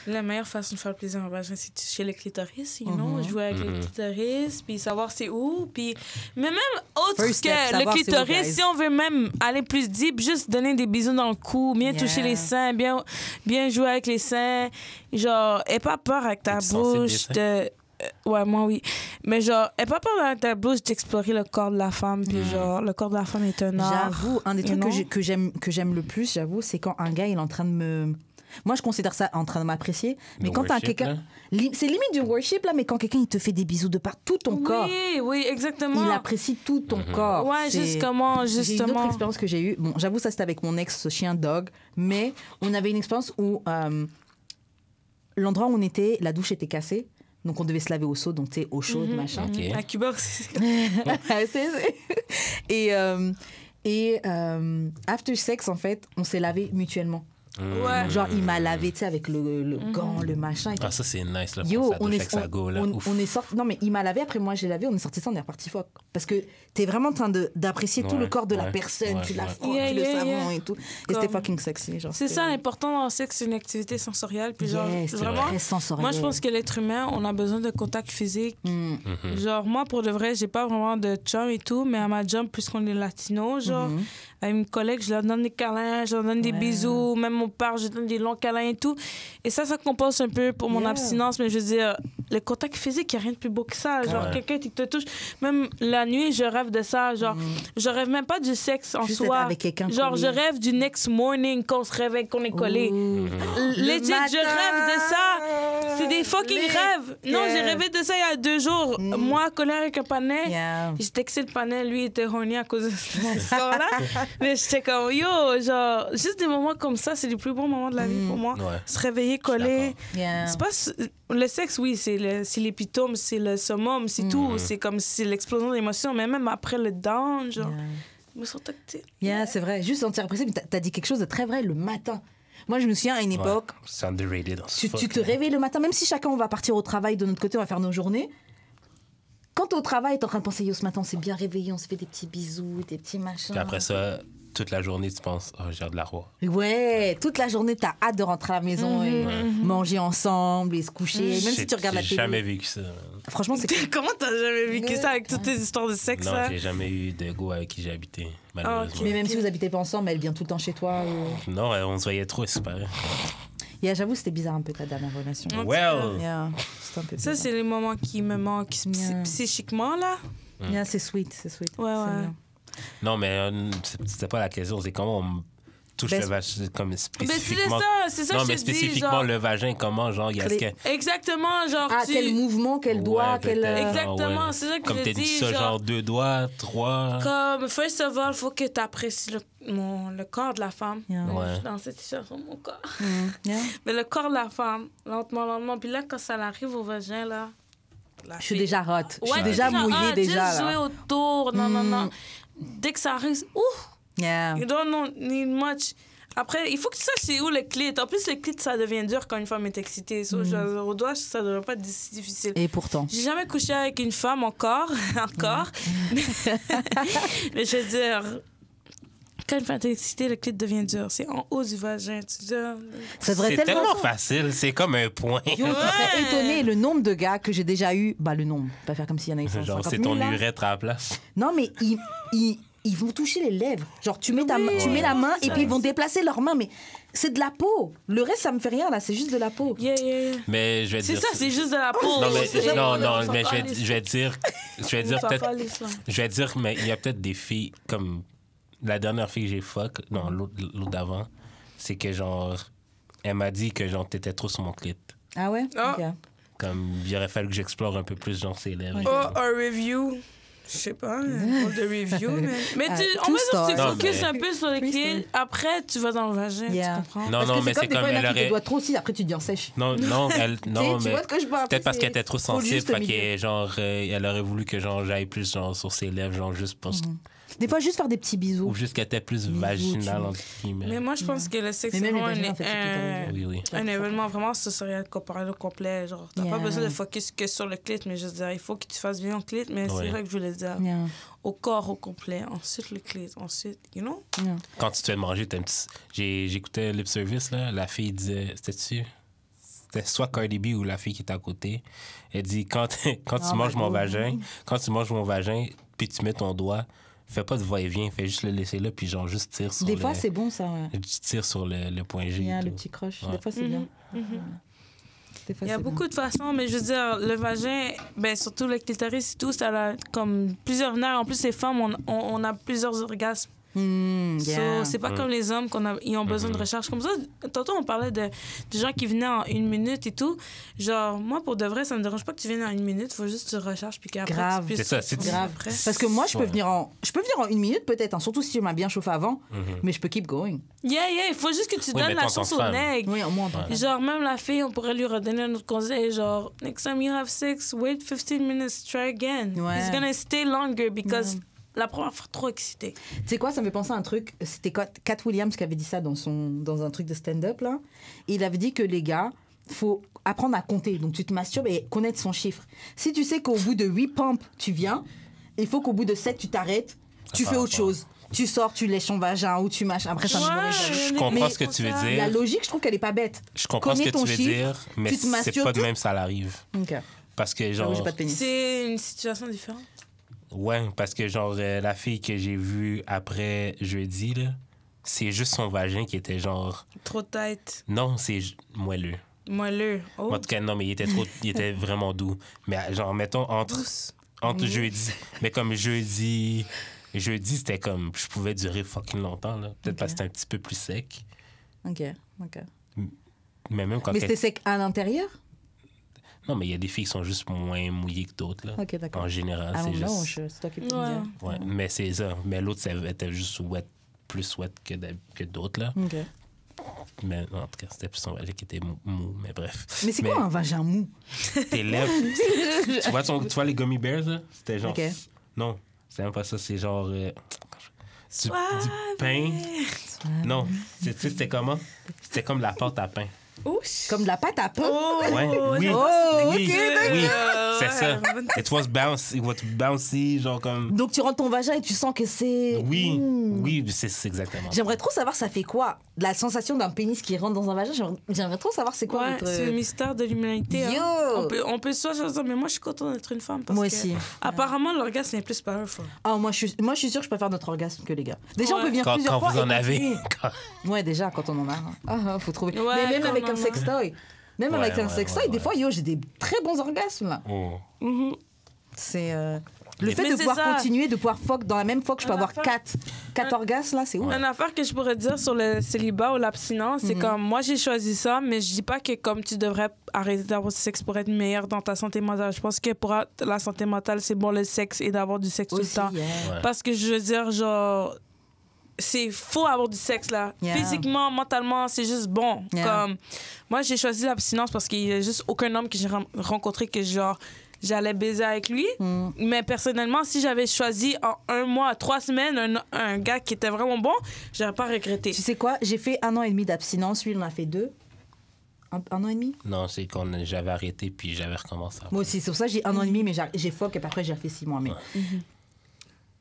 La meilleure façon de faire plaisir en vagin, c'est de toucher le clitoris, you know? Jouer avec le clitoris, puis savoir c'est où. Puis... Mais même autre First step, que le savoir c'est où, clitoris, guys. si on veut même aller plus deep, juste donner des bisous dans le cou, bien toucher les seins, bien jouer avec les seins. Genre, aie pas peur avec ta bouche de... Ouais, moi, oui. Mais genre, aie pas peur avec ta bouche d'explorer le corps de la femme. Puis genre, le corps de la femme est un art. J'avoue, un des trucs que j'aime le plus, j'avoue, c'est quand un gars, il est en train de me... Moi, je considère ça en train de m'apprécier. Mais quand t'as quelqu'un... C'est limite du worship, là, mais quand quelqu'un, il te fait des bisous de par tout ton corps. Oui, exactement. Il apprécie tout ton corps. Ouais, justement. J'ai une autre expérience que j'ai eue. Bon, j'avoue, ça, c'était avec mon ex-chien Dog. Mais on avait une expérience où l'endroit où on était, la douche était cassée. Donc, on devait se laver au seau, donc, tu sais, eau chaude, machin. Okay. À Cuba aussi. Et after sex, en fait, on s'est lavé mutuellement. Ouais. Genre, il m'a lavé, tu sais, avec le gant, le machin. Et tout. Ah, ça, c'est nice, là, Yo, pour ça go, là. on est sorti... Non, mais il m'a lavé, après moi, j'ai lavé, on est sorti ça, on est reparti fuck. Parce que t'es vraiment en train d'apprécier tout le corps de la personne, tu la frottes, le savon et tout. Et c'était fucking sexy. Genre, c'est ça, l'important dans le sexe, c'est une activité sensorielle. Puis genre, vraiment, très sensoriel. moi, je pense que l'être humain, on a besoin de contact physique. Genre, moi, pour de vrai, j'ai pas vraiment de chum et tout, mais à ma job, puisqu'on est latino, genre, avec mes collègues, je leur donne des câlins, je leur donne des bisous, même mon père, je donne des longs câlins et tout. Et ça compense un peu pour mon abstinence, mais je veux dire, le contact physique, il n'y a rien de plus beau que ça. Genre, quelqu'un qui te touche, même la nuit, je rêve de ça. Genre, je rêve même pas du sexe en juste soi. avec quelqu'un genre, collé. je rêve du next morning, qu'on se réveille, qu'on est collé. Legit, je rêve de ça. C'est des fucking rêves. Non, j'ai rêvé de ça il y a 2 jours. Moi, collé avec un panais. J'ai texté le panais, lui, il était horny à cause de cette histoire-là. Mais j'étais comme, yo, genre, juste des moments comme ça, c'est les plus bons moments de la vie pour moi. Se réveiller, coller. C'est pas... Le sexe, oui, c'est l'épitome, c'est le summum, c'est tout. C'est comme c'est l'explosion d'émotions. Mais même après le down, genre, je me sens tactile. C'est vrai. Juste sentir apprécié, mais t'as dit quelque chose de très vrai, le matin. Moi, je me souviens, à une époque... C'est underrated. Tu te réveilles le matin, même si chacun, on va partir au travail de notre côté, on va faire nos journées. Quand t'es au travail, t'es en train de penser, yo, ce matin, on s'est bien réveillé, on se fait des petits bisous, des petits machins. Puis après ça, toute la journée, tu penses, oh, j'ai de la roi. Ouais, toute la journée, t'as hâte de rentrer à la maison et manger ensemble et se coucher, même si tu regardes la télé. J'ai jamais vécu ça. Franchement, c'est... Comment t'as jamais vécu ça avec toutes tes histoires de sexe? Non, j'ai jamais eu de go avec qui j'ai habité, malheureusement. Mais même si vous habitez pas ensemble, elle vient tout le temps chez toi. Non, on se voyait trop, c'est pareil. J'avoue, c'était bizarre un peu ta dernière relation. Ça, c'est les moments qui me manquent psychiquement, là. C'est sweet. Ouais. Non, mais c'était pas la question, c'est comment on touche le vagin, comme spécifiquement. C'est ça non, que mais je te dis, spécifiquement genre... le vagin, comment, genre, il y a ce que... Exactement, genre, quel mouvement, quel doigt, quel... Exactement, c'est ça que comme je t'as dis, dit ça, genre 2 doigts, 3... Comme, first of all, il faut que tu apprécies le corps de la femme. Ouais. Dans cette situation, mon corps. Mais le corps de la femme, lentement. Puis là, quand ça arrive au vagin, là... Je suis déjà hot. Je suis déjà mouillée, déjà. Juste jouer autour, non. Dès que ça arrive, you don't need much. Après, il faut que tu saches c'est où le clit. En plus, le clit, ça devient dur quand une femme est excitée. Au doigt, ça devrait pas être si difficile. Et pourtant. J'ai jamais couché avec une femme encore. Mais je veux dire... Quand une femme est excitée, le clit devient dur. C'est en haut du vagin. C'est tellement facile. C'est comme un point. Yo, tu serais étonné le nombre de gars que j'ai déjà eu. Le nombre. Pas faire comme s'il y en a eu 150 000. Genre, c'est ton urètre à la place. Non, mais ils vont toucher les lèvres. Genre, tu mets la main et puis ils vont déplacer leurs mains. Mais c'est de la peau. Le reste, ça me fait rien, là. C'est juste de la peau. Mais je vais dire... C'est ça, c'est juste de la peau. Mais je vais dire, mais il y a peut-être des filles comme... La dernière fille que j'ai fuck, non, l'autre d'avant, c'est que genre, elle m'a dit que genre, t'étais trop sur mon clit. Ah ouais? Okay. Comme, il aurait fallu que j'explore un peu plus genre ses lèvres. Un review. Je sais pas, de review, mais on va dire que tu focuses un peu sur le clit, après tu vas dans le vagin, tu comprends? Non, mais c'est comme elle aurait... Tu dois trop aussi, après tu dis en sèche. Non, mais peut-être parce qu'elle était trop sensible, fait que genre, elle aurait voulu que genre j'aille plus genre sur ses lèvres, genre juste pour... Des fois, juste faire des petits bisous. Ou juste qu'elle était plus vaginale, entre guillemets. Mais moi, je pense que le sexe, c'est vraiment un événement vraiment sensoriel corporel au complet. Genre, t'as pas besoin de focus que sur le clit, mais je veux dire, il faut que tu fasses bien au clit, mais c'est vrai que je voulais dire. Au corps au complet, ensuite le clit, ensuite, you know? Quand tu te fais manger, j'écoutais Lip Service, là, la fille disait, c'était-tu? c'était soit Cardi B ou la fille qui est à côté. Elle dit, quand tu manges mon vagin, puis tu mets ton doigt, fais pas de va-et-vient, fais juste le laisser là, puis genre juste tire sur Des fois, c'est bon, ça, ouais. Tire sur le point G. Le petit croche. Des fois, c'est bien. Il y a beaucoup de façons, mais je veux dire, le vagin, ben, surtout le clitoris et tout, ça a comme plusieurs nerfs. En plus, les femmes, on a plusieurs orgasmes. So, c'est pas comme les hommes ils ont besoin de recherche comme ça. Tantôt, on parlait de gens qui venaient en 1 minute et tout. Genre, moi, pour de vrai, ça me dérange pas que tu viennes en 1 minute. Faut juste que tu recherches puis qu'après, grave. tu puisses... C'est ça, c'est grave. Après. Parce que moi, je peux venir en 1 minute peut-être, hein, surtout si tu m'as bien chauffé avant, mais je peux keep going. Yeah, il faut juste que tu donnes la chance au nègre. Oui, au moins en tant que Genre, même la fille, on pourrait lui redonner un autre conseil. Genre, next time you have sex, wait 15 minutes, try again. Ouais. It's gonna stay longer because la première fois, trop excitée. Tu sais quoi, ça me fait penser à un truc. C'était Cat Williams qui avait dit ça dans un truc de stand-up, là. Il avait dit que les gars, faut apprendre à compter. Donc, tu te masturbes et connaître son chiffre. Si tu sais qu'au bout de 8 pompes, tu viens, il faut qu'au bout de 7, tu t'arrêtes, tu fais autre chose. Tu sors, tu lèches ton vagin ou tu mâches. Après, ça Je comprends ce que tu veux dire. La logique, je trouve qu'elle est pas bête. Je comprends ce que tu veux dire, mais c'est pas de même ça l'arrive. OK. Parce que genre... J'ai pas de pénis. C'est une situation différente. Ouais, parce que genre la fille que j'ai vue après jeudi, là, c'est juste son vagin qui était genre... Trop tête. Non, c'est moelleux. Moelleux. Oh. En tout cas, non, mais il était vraiment doux. Mais genre, mettons, entre jeudi... Mais comme jeudi, c'était comme... Je pouvais durer fucking longtemps, là. Peut-être parce que c'était un petit peu plus sec. OK. Mais même quand... Mais c'était sec à l'intérieur? Non, mais il y a des filles qui sont juste moins mouillées que d'autres, là. OK, d'accord. En général, Ah c'est non, juste... c'est toi qui peux me dire. Ouais, mais c'est ça. Mais l'autre, ça était juste plus wet que d'autres, là. OK. Mais en tout cas, c'était plus son vagin qui était mou, mais bref. Mais c'est quoi un vagin mou? Tes lèvres. tu vois les gummy bears, là? C'était genre... OK. Non, c'est même pas ça. C'est genre... du pain. Non, c'était comment? C'était comme de la pâte à pain. Comme de la pâte à pain? Ouais, oui. Oh, oui, OK, oui, c'est ça. It was bouncy, genre comme... Donc, tu rentres ton vagin et tu sens que c'est... Oui, c'est exactement ça. J'aimerais trop savoir ça fait quoi? La sensation d'un pénis qui rentre dans un vagin, j'aimerais trop savoir c'est quoi votre... C'est le mystère de l'humanité. Yo! Hein. On peut soit dire, mais moi, je suis contente d'être une femme. Parce Moi que aussi. Apparemment, l'orgasme est plus powerful. Ah, moi, je suis sûre que je préfère notre orgasme que les gars. Déjà, on peut venir plusieurs Quand fois. vous en et avez. continuer. Ouais, déjà, quand on en a. Faut trouver. Ouais, mais même quand avec on en un a. sextoy. Même avec un sextoy, des fois, j'ai des très bons orgasmes, là. Oh. C'est... Le fait Mais de c'est pouvoir ça. continuer, de pouvoir fuck dans la même fuck, je peux avoir 4 orgasmes, là, c'est ouf. Une affaire que je pourrais dire sur le célibat ou l'abstinence, c'est comme moi, j'ai choisi ça, mais je dis pas que comme tu devrais arrêter d'avoir du sexe pour être meilleur dans ta santé mentale. Je pense que pour la santé mentale, c'est bon le sexe et d'avoir du sexe tout le temps. Yeah. Ouais. Parce que je veux dire, genre, c'est faux avoir du sexe, là. Yeah. Physiquement, mentalement, c'est juste bon. Yeah. Comme, moi, j'ai choisi l'abstinence parce qu'il y a juste aucun homme que j'ai rencontré que, genre, j'allais baiser avec lui. Mais personnellement, si j'avais choisi en 1 mois, 3 semaines, un gars qui était vraiment bon, j'aurais pas regretté. Tu sais quoi? J'ai fait 1 an et demi d'abstinence. Lui, il en a fait 2. Un an et demi? Non, c'est quand j'avais arrêté puis j'avais recommencé. Moi aussi, c'est pour ça que j'ai 1 an et demi, mais j'ai fuck et puis après j'ai fait 6 mois. Mais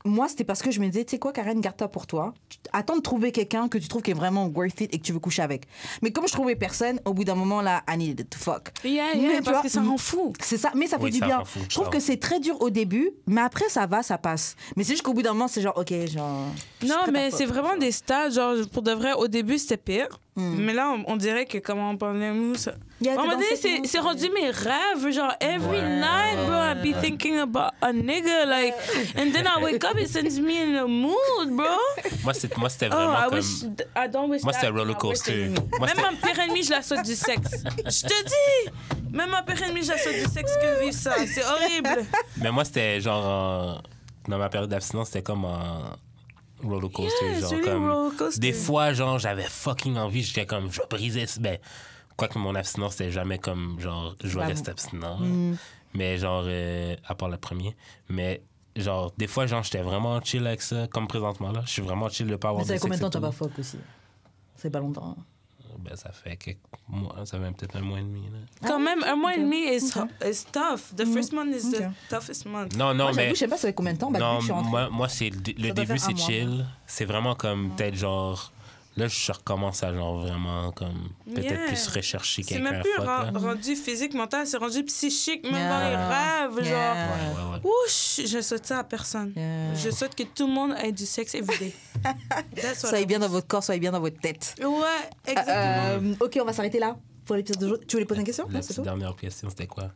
moi, c'était parce que je me disais, tu sais quoi, Karen, garde-toi pour toi. Attends de trouver quelqu'un que tu trouves qui est vraiment worth it et que tu veux coucher avec. Mais comme je trouvais personne, au bout d'un moment, là, I needed to fuck. Yeah, Mais tu parce vois, que ça rend fou. C'est ça, mais ça fait Oui, du ça bien. rend fou, Je trouve ça que rend c'est très dur au début, mais après, ça va, ça passe. Mais c'est juste qu'au bout d'un moment, c'est genre, OK, genre... Non, mais c'est vraiment des stades, genre, pour de vrai, au début, c'était pire. Mais là, on dirait que, comment on parlait, nous, ça... Yeah, À un t'es moment dans donné, cette c'est mood, rendu mes rêves. Genre, every night, bro, I be thinking about a nigga, like... And then I wake up, it sends me in a mood, bro. Moi, c'était Oh, vraiment I comme... don't wish Moi, that c'était in my roller worst coaster. enemy. Moi, Même ma pire ennemie, je la saute du sexe. Je te dis! Même ma pire ennemie, je la saute du sexe que vivre ça. C'est horrible. Mais moi, c'était genre... Dans ma période d'abstinence, c'était comme en roller coaster. Yeah, genre, it's really comme... roller coaster. Des fois, genre, j'avais fucking envie. J'étais comme, je vais briser... Ben, quoique mon abstinence, c'était jamais comme, genre, je vais rester abstinent. Mais genre, à part le premier. Mais genre, des fois, genre, j'étais vraiment chill avec ça. Comme présentement, là. Je suis vraiment chill de pas avoir Mais ça de fait combien de temps sexe t'as et pas fuck aussi? C'est pas longtemps. Ben, ça fait quelques mois. Ça fait peut-être 1 mois et demi, là. Quand même, 1 mois et demi is tough. The first month is Ok. the toughest month. Non, non, Moi, mais... j'avoue, je sais pas ça fait combien de temps. Bah, Non, depuis que je suis rentrée. moi c'est le doit début, faire c'est 1 mois. chill. C'est vraiment comme peut-être genre Là, je recommence à genre vraiment comme peut-être plus rechercher c'est quelqu'un. même plus rendu physique, mental, c'est rendu psychique, même dans les rêves. Genre, ouch, je souhaite ça à personne. Je souhaite que tout le monde ait du sexe everyday. Soyez bien dans votre corps, soyez bien dans votre tête. Ouais, exactement. Ok, on va s'arrêter là pour l'épisode de jour. Tu voulais poser une question? La petite dernière question, c'était quoi?